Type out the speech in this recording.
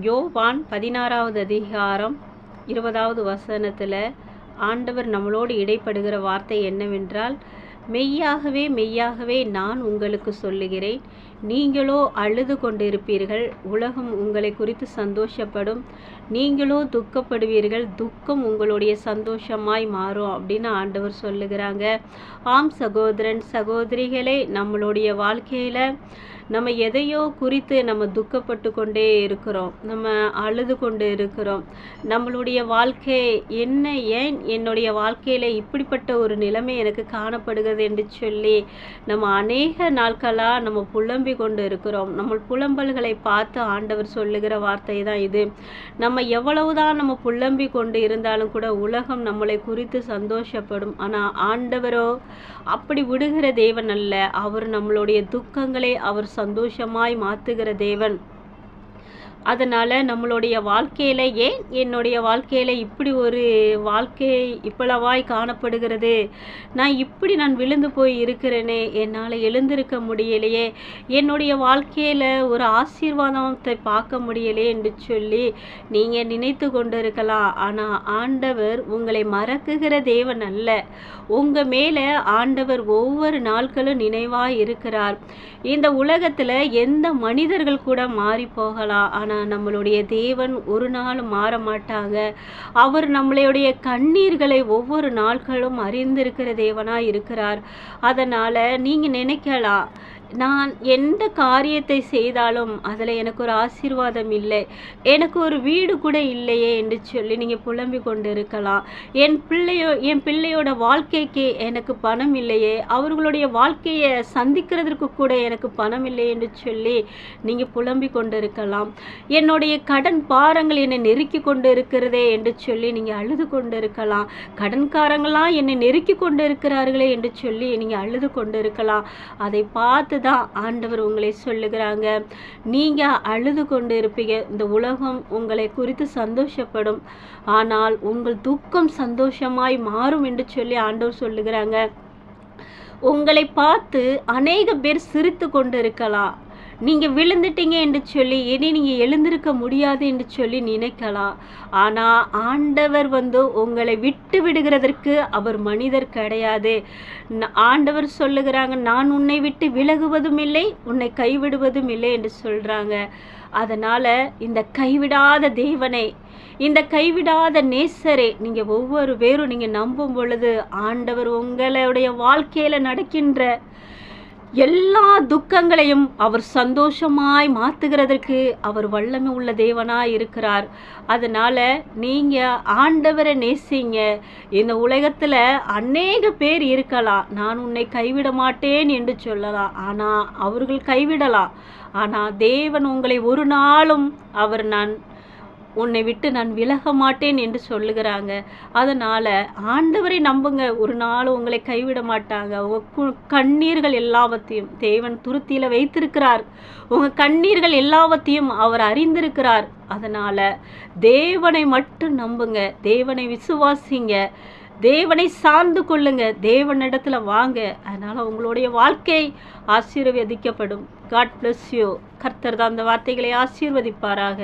யோவான் 16வது அதிகாரம் 20வது வசனத்தில் ஆண்டவர் நம்மளோடு இடைப்படுகிற வார்த்தை என்னவென்றால், மெய்யாகவே மெய்யாகவே நான் உங்களுக்கு சொல்லுகிறேன், நீங்களோ அழுது கொண்டிருப்பீர்கள், உலகம் உங்களை குறித்து சந்தோஷப்படும், நீங்களோ துக்கப்படுவீர்கள், துக்கம் உங்களுடைய சந்தோஷமாய் மாறும் அப்படின்னு ஆண்டவர் சொல்லுகிறாங்க. ஆம் சகோதரன் சகோதரிகளே, நம்மளுடைய வாழ்க்கையில் நம்ம எதையோ குறித்து நம்ம துக்கப்பட்டு கொண்டே இருக்கிறோம், நம்ம அழுது கொண்டு இருக்கிறோம். நம்மளுடைய வாழ்க்கை என்ன, ஏன் என்னுடைய வாழ்க்கையில் இப்படிப்பட்ட ஒரு நிலைமை எனக்கு காணப்படுகிறது என்று சொல்லி நம்ம அநேக நாட்களாக நம்ம புலம்பி கொண்டு இருக்கிறோம். நம்ம புலம்பல்களை பார்த்து ஆண்டவர் சொல்லுகிற வார்த்தை தான் இது. நம்ம எவ்வளவுதான் நம்ம புலம்பி கொண்டு இருந்தாலும் கூட உலகம் நம்மளை குறித்து சந்தோஷப்படும். ஆனால் ஆண்டவரோ அப்படி விடுகிற தேவன் அல்ல. அவர் நம்மளுடைய துக்கங்களை அவர் சந்தோஷமாய் மாற்றுகிற தேவன். அதனால் நம்மளுடைய வாழ்க்கையில் ஏன் என்னுடைய வாழ்க்கையில் இப்படி ஒரு வாழ்க்கை இப்பளவாய் காணப்படுகிறது, நான் விழுந்து போய் இருக்கிறேனே, என்னால் எழுந்திருக்க முடியலையே, என்னுடைய வாழ்க்கையில் ஒரு ஆசீர்வாதத்தை பார்க்க முடியலையே என்று சொல்லி நீங்கள் நினைத்து கொண்டு இருக்கலாம். ஆனால் ஆண்டவர் உங்களை மறக்குகிற தேவன் அல்ல. உங்கள் மேலே ஆண்டவர் ஒவ்வொரு நாட்களும் நினைவாக இருக்கிறார். இந்த உலகத்தில் எந்த மனிதர்கள் கூட மாறி போகலாம், ஆனால் நம்மளுடைய தேவன் ஒரு நாள் மாற மாட்டாங்க. அவர் நம்மளுடைய கண்ணீர்களை ஒவ்வொரு நாட்களும் அறிந்திருக்கிற தேவனாக இருக்கிறார். அதனால் நீங்கள் நினைக்கலாம், நான் எந்த காரியத்தை செய்தாலும் அதில் எனக்கு ஒரு ஆசீர்வாதம் இல்லை, எனக்கு ஒரு வீடு கூட இல்லையே என்று சொல்லி நீங்கள் புலம்பிக் கொண்டு இருக்கலாம். என் பிள்ளையோட வாழ்க்கைக்கு எனக்கு பணம் இல்லையே, அவர்களுடைய வாழ்க்கையை சந்திக்கிறதுக்கு கூட எனக்கு பணம் இல்லை என்று சொல்லி நீங்கள் புலம்பிக் கொண்டு இருக்கலாம். என்னுடைய கடன் பாரங்கள் என்னை நெருக்கி கொண்டு இருக்கிறதே என்று சொல்லி நீங்கள் அழுது கொண்டு இருக்கலாம். கடன்காரங்களாம் என்னை நெருக்கி கொண்டு இருக்கிறார்களே என்று சொல்லி நீங்கள் அழுது கொண்டு இருக்கலாம். அதை பார்த்து தான் ஆண்டவர் உங்களை சொல்லுகிறாங்க, நீங்கள் அழுது கொண்டு இருப்பீங்க, இந்த உலகம் உங்களை குறித்து சந்தோஷப்படும், ஆனால் உங்கள் துக்கம் சந்தோஷமாய் மாறும் என்று சொல்லி ஆண்டவர் சொல்லுகிறாங்க. உங்களை பார்த்து அநேக பேர் சிரித்து கொண்டு இருக்கலாம். நீங்கள் விழுந்துட்டீங்க என்று சொல்லி இனி நீங்கள் எழுந்திருக்க முடியாது என்று சொல்லி நினைக்கலாம். ஆனால் ஆண்டவர் உங்களை விட்டு விடுகிறதற்கு அவர் மனிதர் கிடையாது. ஆண்டவர் சொல்லுகிறாங்க, நான் உன்னை விட்டு விலகுவதும் இல்லை, உன்னை கைவிடுவதும் இல்லை என்று சொல்கிறாங்க. அதனால் இந்த கைவிடாத தேவனை, இந்த கைவிடாத நேசரை நீங்கள் ஒவ்வொரு பேரும் நீங்கள் நம்பும் பொழுது ஆண்டவர் உங்களுடைய வாழ்க்கையில் நடக்கின்ற எல்லா துக்கங்களையும் அவர் சந்தோஷமாய் மாற்றுகிறதற்கு அவர் வல்லமை உள்ள தேவனாய் இருக்கிறார். அதனால் நீங்கள் ஆண்டவரை நேசிங்க. இந்த உலகத்தில் அநேக பேர் இருக்கலாம், நான் உன்னை கைவிட மாட்டேன் என்று சொல்லலாம், ஆனால் அவர்கள் கைவிடலாம். ஆனால் தேவன் உங்களை ஒரு நாளும் அவர் உன்னை விட்டு நான் விலக மாட்டேன் என்று சொல்லுகிறாங்க. அதனால் ஆண்டவரை நம்புங்க, ஒரு நாள் உங்களை கைவிட மாட்டாங்க. உங்கள் கண்ணீர்கள் எல்லாவற்றையும் தேவன் துருத்தியில் வைத்திருக்கிறார். உங்கள் கண்ணீர்கள் எல்லாவற்றையும் அவர் அறிந்திருக்கிறார். அதனால் தேவனை மட்டும் நம்புங்க, தேவனை விசுவாசிங்க, தேவனை சார்ந்து கொள்ளுங்க, தேவனிடத்துல வாங்க. அதனால் உங்களுடைய வாழ்க்கை ஆசீர்வதிக்கப்படும். God bless you. கர்த்தர் தான் அந்த வார்த்தைகளை ஆசீர்வதிப்பாராக.